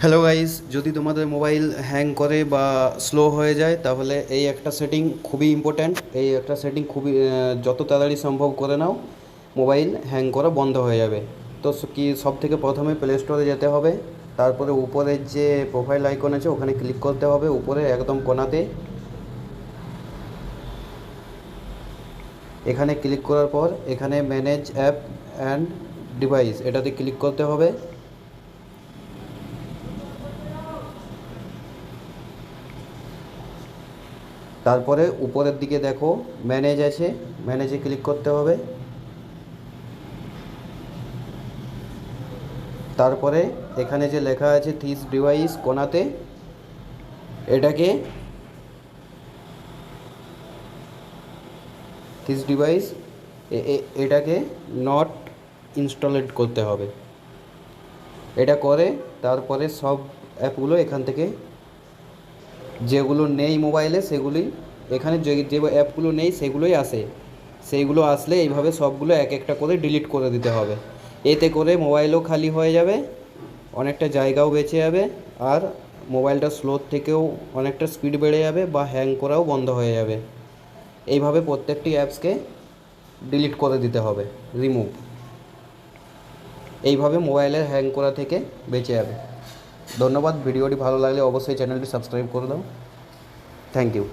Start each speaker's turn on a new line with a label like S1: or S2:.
S1: Hello guys, যদি তোমাদের mobile hang করে বা স্লো হয়ে যায় তাহলে এই একটা সেটিং খুবই ইম্পর্ট্যান্ট। এই একটা সেটিং খুবই যত তাড়াতাড়ি সম্ভব করে নাও, মোবাইল হ্যাং করা বন্ধ হয়ে যাবে। তো কি সব থেকে প্রথমে প্লে স্টোরে যেতে হবে, তারপরে উপরের যে প্রোফাইল আইকন আছে ওখানে ক্লিক করতে হবে, উপরে একদম কোণাতে। এখানে ক্লিক করার পর এখানে ম্যানেজ অ্যাপ অ্যান্ড ডিভাইস এটাতে ক্লিক করতে হবে। তারপরে উপরের দিকে দেখো ম্যানেজ আছে, ম্যানেজে ক্লিক করতে হবে। তারপরে এখানে যে লেখা আছে থিস ডিভাইস কোণাতে, এটাকে থিস ডিভাইস এটাকে নট ইনস্টলেড করতে হবে। এটা করে তারপরে সব অ্যাপগুলো এখান থেকে, যেগুলো নেই মোবাইলে সেগুলি এখানে, যে যে অ্যাপগুলো নেই সেগুলোই আসে, সেইগুলো আসলে এইভাবে সবগুলো এক একটা করে ডিলিট করে দিতে হবে। এতে করে মোবাইলও খালি হয়ে যাবে, অনেকটা জায়গাও বেঁচে যাবে, আর মোবাইলটা স্লোর থেকেও অনেকটা স্পিড বেড়ে যাবে বা হ্যাং করাও বন্ধ হয়ে যাবে। এইভাবে প্রত্যেকটি অ্যাপসকে ডিলিট করে দিতে হবে, রিমুভ। এইভাবে মোবাইলের হ্যাং করা থেকে বেঁচে যাবে। ধন্যবাদ। ভিডিওটি ভালো লাগলে অবশ্যই চ্যানেলটি সাবস্ক্রাইব করে দাও। Thank you.